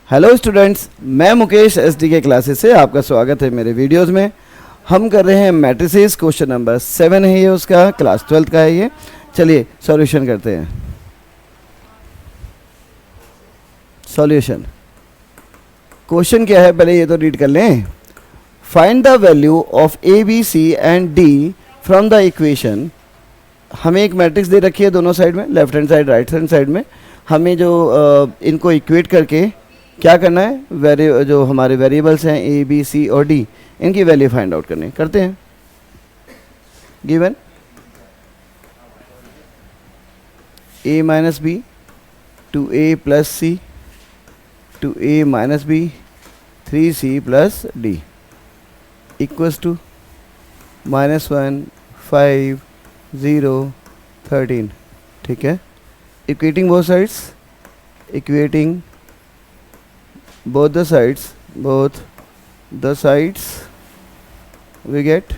Hello students, मैं Mukesh SD के classes से आपका स्वागत है मेरे वीडियोस में। हम कर रहे हैं मैट्रिसेस, क्वेश्चन नंबर 7 है ये, उसका क्लास 12 का है ये। चलिए सॉल्यूशन करते हैं। सॉल्यूशन क्वेश्चन क्या है पहले ये तो रीड कर लें। Find the value of a b c and d from the equation. हमें एक मैट्रिक्स दे रखी है दोनों साइड में, left hand side right hand side में। हमें जो इनको इक्वेट करके क्या करना है, जो हमारे वेरिएबल्स हैं ए बी सी और डी, इनकी वैल्यू फाइंड आउट करनी करते हैं। Given a minus b two a plus c two a minus b 3c plus d equals to -1 5 0 13। ठीक है, equating both sides, equating both the sides we get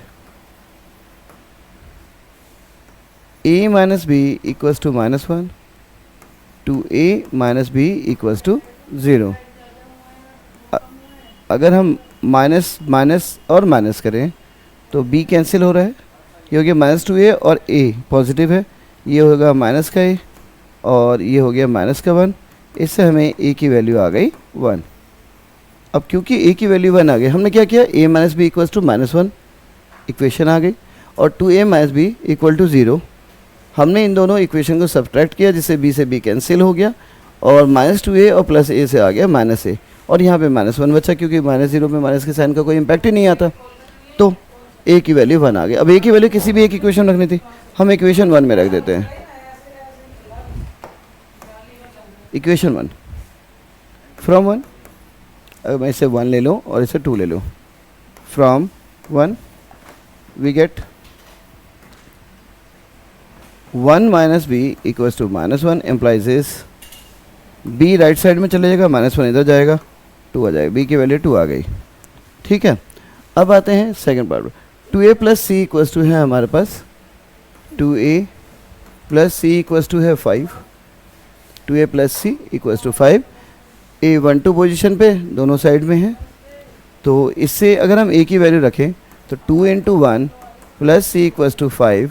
a minus b equals to -1 to a minus b equals to 0। अगर हम minus minus और minus करें तो b cancel हो रहा है, ये हो गया -2a और a पॉजिटिव है, ये होगा माइनस का a और ये हो गया माइनस का 1। इससे हमें a की वैल्यू आ गई 1। अब क्योंकि a की वैल्यू 1 आ गई, हमने क्या किया, a minus B equals to -1 equation आ गई, और 2a minus B equal to 0। हमने इन दोनों इक्वेशन को सब्ट्रैक्ट किया जिससे b से b कैंसिल हो गया, और -2a और प्लस a से आ गया -a, और यहाँ पे -1 बचा क्योंकि -0 में माइनस के साइन का कोई इम्पैक्ट ही नहीं आता, तो a की वैल्यू 1 आ गई। अब a की वैल्यू किसी भी एक इक्वेशन रखनी थी, हम इक्वेशन 1 में रख देते हैं। इक्वेशन 1 फ्रॉम 1, अगर मैं इसे 1 ले लूँ और इसे 2 ले लूँ, from 1 we get 1 minus B equals to -1 implies is b right side में चले जाएगा, -1 इधर जाएगा, 2 आ जाएगा, b की वैल्यू 2 आ गई। ठीक है, अब आते हैं second part. 2a plus c equals to है हमारे पास 2a plus c equals to है 5। 2a plus c equals to 5। a 1 2 position पे दोनों साइड में है, तो इससे अगर हम a की वैल्यू रखें तो 2 into 1 plus c equals to 5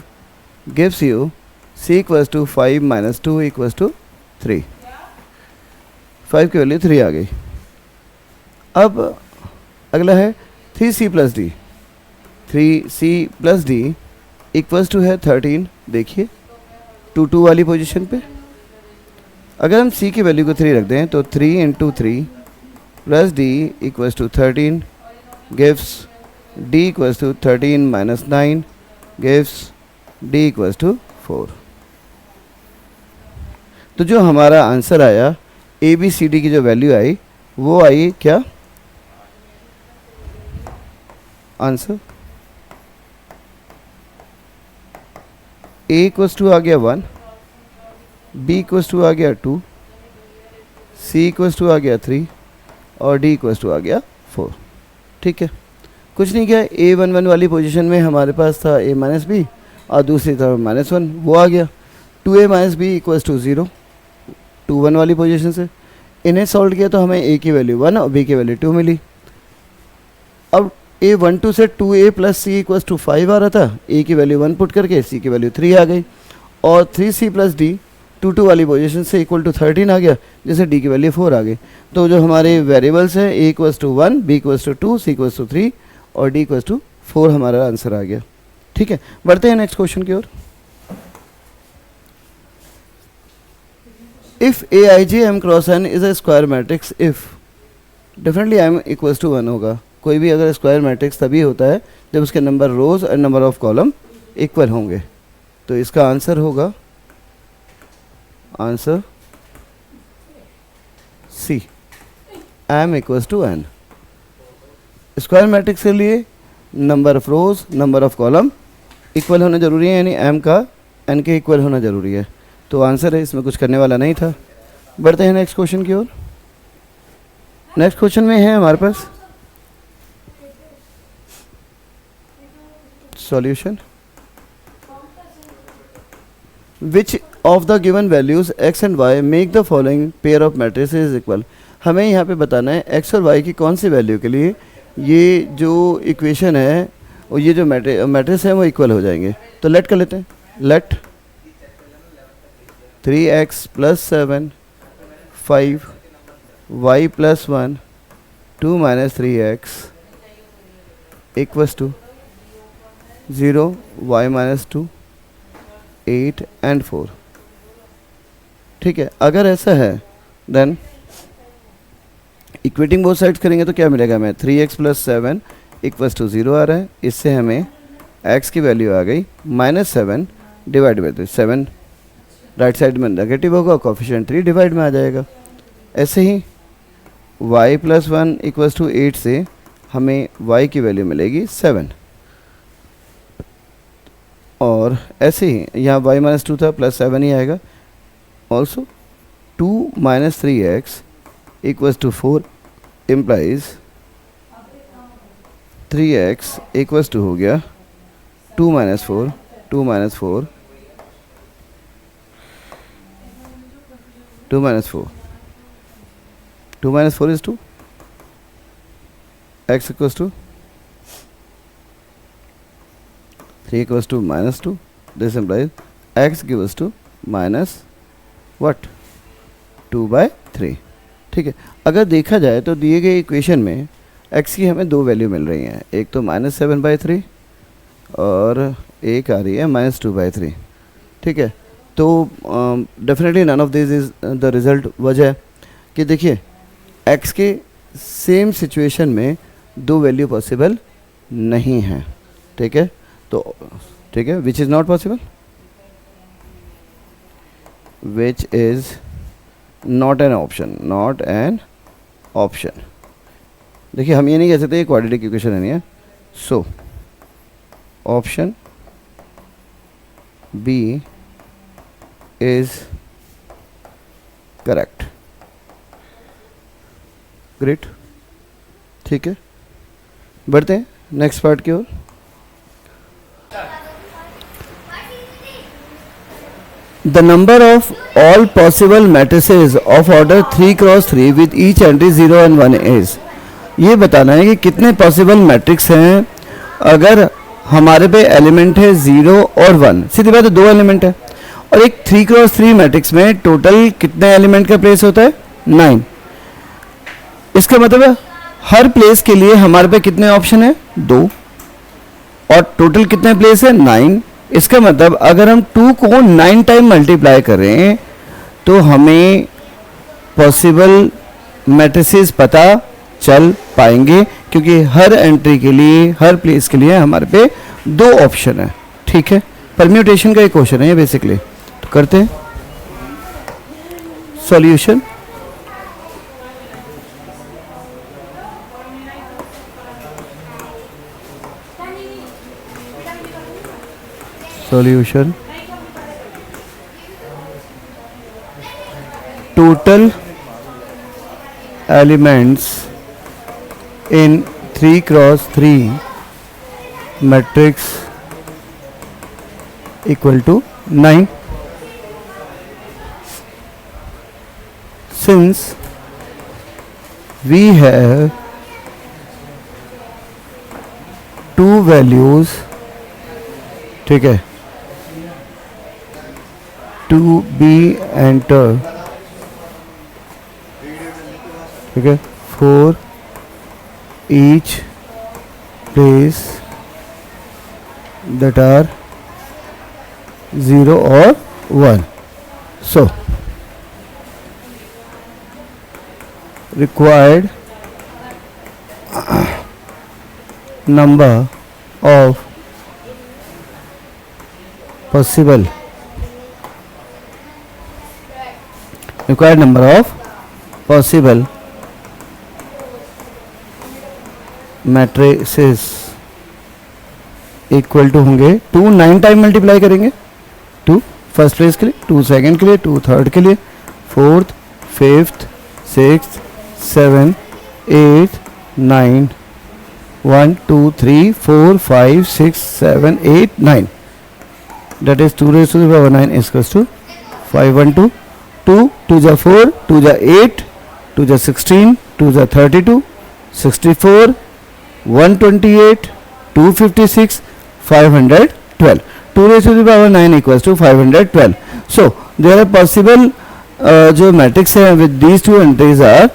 gives you c equals to 5 minus 2 equals to 3। 5 की वैल्यू 3 आ गई। अब अगला है 3c plus d. 3c plus d equals to है 13। देखिए 2 2 वाली पोजीशन पे अगर हम c की वैल्यू को 3 रख दें तो 3 into 3 plus d equals to 13 gives d equals to 13 minus 9 gives d equals to 4। तो जो हमारा आंसर आया ए बी सी डी की जो वैल्यू आई वो आई क्या, आंसर a इक्वल्स टू आ गया 1, b इक्वल्स टू आ गया 2, c इक्वल्स टू आ गया 3 और d इक्वल्स टू आ गया 4। ठीक है, कुछ नहीं किया, a11 वाली पोजीशन में हमारे पास था a माइनस बी और दूसरी तरफ -1, वो आ गया। 2a minus B equals to 0 2 1 वाली पोजीशन से, इन्हें सॉल्व किया तो हमें a की वैल्यू 1 और b की वैल्यू 2 मिली। अब a12 से 2a plus c equals to 5 आ रहा था, a की वैल्यू 1 पुट करके c की वैल्यू 3 आ गई, और 3c प्लस डी 2 2 वाली पोजीशन से इक्वल टू 13 आ गया, जैसे d की वैल्यू 4 आ गई। तो जो हमारे वेरिएबल्स हैं a equals to 1, b equals to 2, c equals to 3 और d इक्वल्स टू 4 हमारा आंसर आ गया। ठीक है, बढ़ते हैं नेक्स्ट क्वेश्चन की ओर। If A I J M cross N is a square matrix, if definitely m equals to 1 होगा। कोई भी अगर स्क्वायर मैट्रिक्स तभी होता है जब उसके नंबर रोज और नंबर ऑफ कॉलम इक्वल होंगे, तो इसका आंसर होगा answer c, m equals to n। Square matrix के लिए number of rows number of column equal होना जरूरी है, यानी m का n के इक्वल होना जरूरी है, तो आंसर है, इसमें कुछ करने वाला नहीं था। बढ़ते हैं नेक्स्ट क्वेश्चन की ओर। नेक्स्ट क्वेश्चन में है हमारे पास solution. Which of the given values x and y make the following pair of matrices equal? हमें यहाँ पे बताना है एक्स और वाई की कौन सी वैल्यू के लिए ये जो इक्वेशन है और ये जो मैट्रिक्स है वो इक्वल हो जाएंगे। तो लेट कर लेते हैं, late 3x + 7 5 y + 1 2 - 3x = 0 y - 2 8 and 4। ठीक है, अगर ऐसा है देन इक्वेटिंग बोथ साइड्स करेंगे तो क्या मिलेगा हमें, 3x + 7 = 0 आ रहा है। इससे हमें x की वैल्यू आ गई -7 डिवाइड बाई 7, राइट साइड में नेगेटिव होगा, कोफिशिएंट 3 डिवाइड में आ जाएगा। ऐसे ही y + 1 = 8 से हमें y की वैल्यू मिलेगी 7, और ऐसे ही यहाँ y - 2 था +7 ही आएगा। ऑल्सो 2 - 3x = 4 implies 3x = हो गया 2 - 4 2 - 4 2 - 4 2 - 4 is 2, x = 3 = -2. This implies x gives to minus what 2/3। ठीक है, अगर देखा जाए तो दिए गए इक्वेशन में x की हमें दो वैल्यू मिल रही हैं, एक तो -7/3 और एक आ रही है -2/3। ठीक है, तो definitely none of this is the result. वजह कि देखिए x के सेम सिचुएशन में दो वैल्यू पॉसिबल नहीं है। ठीक है, तो ठीक है, which is not possible, which is not an option, not an option. देखिए हम ये नहीं कह सकते क्वाड्रेटिक इक्वेशन है नहीं है। So option B is correct. Great, ठीक है, बढ़ते हैं नेक्स्ट पार्ट की ओर। The number of all possible matrices of order 3 × 3 with each entry 0 and 1 is, ये बताना है कि कितने पॉसिबल मैट्रिक्स हैं अगर हमारे पे एलिमेंट है 0 और 1। सीधी बात है, दो एलिमेंट है, और एक 3 × 3 मैट्रिक्स में टोटल कितने एलिमेंट का प्लेस होता है, 9। इसका मतलब है हर प्लेस के लिए हमारे पे कितने ऑप्शन है, 2, और टोटल कितने प्लेस है, 9। इसका मतलब अगर हम 2 को 9 टाइम मल्टीप्लाई करें तो हमें पॉसिबल मैट्रिसेस पता चल पाएंगे, क्योंकि हर एंट्री के लिए, हर प्लेस के लिए हमारे पे 2 ऑप्शन है। ठीक है, परम्यूटेशन का एक क्वेश्चन है ये बेसिकली। तो करते हैं solution. Solution total elements in 3 × 3 matrix equal to 9. Since we have two values, ठीक है, to be entered, ठीक है, for each place that are 0 or 1. So required number of possible matrices equal to होंगे 2 9 time multiply करेंगे, 2 first place के लिए, 2 second के लिए, 2 थर्ड के लिए, 4th 5th 6th 7th 8th 9 1 2 3 4 5 6 7 8 9, that is 2⁻⁹ is equals to 5 1 2 2 2 4 2 8 2 जा 16, 2 जा 32, 64, 128, 256, 512. 2 raised to the power 9 equals to 512. So there are possible जो मैट्रिक्स है with these two entries are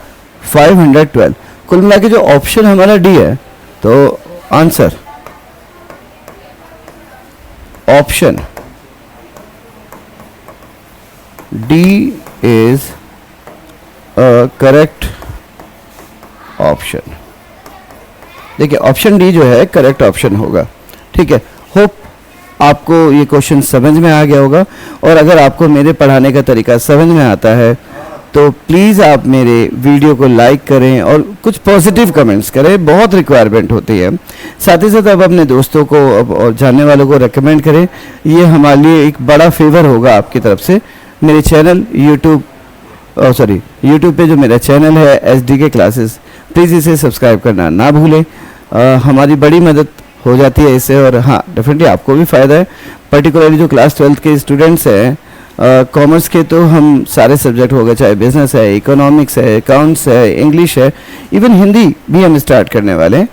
512. कुल मिला के जो ऑप्शन हमारा डी है, तो answer option D is a correct option. देखिए ऑप्शन डी जो है करेक्ट ऑप्शन होगा. ठीक है, होप आपको ये क्वेश्चन समझ में आ गया होगा. और अगर आपको मेरे पढ़ाने का तरीका समझ में आता है तो प्लीज़ आप मेरे वीडियो को लाइक करें और कुछ पॉजिटिव कमेंट्स करें, बहुत रिक्वायरमेंट होती है. साथ ही साथ आप अपने दोस्तों को और जानने वालों को रेकमेंड करें. ये हमारे लिए एक बड़ा फेवर होगा आपकी तरफ से. मेरे चैनल यूट्यूब पे जो मेरा चैनल है SDK क्लासेस, प्लीज़ इसे सब्सक्राइब करना ना भूलें. हमारी बड़ी मदद हो जाती है इससे. और हाँ, डेफिनेटली आपको भी फ़ायदा है. पर्टिकुलरली जो क्लास 12th के स्टूडेंट्स हैं कॉमर्स के, तो हम सारे सब्जेक्ट हो गए, चाहे बिजनेस है, इकोनॉमिक्स है, अकाउंट्स है, इंग्लिश है, इवन हिंदी भी हम स्टार्ट करने वाले हैं.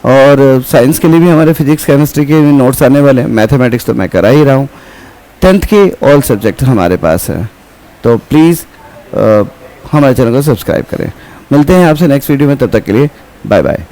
और साइंस के लिए भी हमारे फिजिक्स केमिस्ट्री के नोट्स आने वाले हैं. मैथमेटिक्स तो मैं करा ही रहा हूँ. 10th के ऑल सब्जेक्ट हमारे पास हैं. तो प्लीज़ हमारे चैनल को सब्सक्राइब करें. मिलते हैं आपसे नेक्स्ट वीडियो में. तब तक के लिए बाय बाय.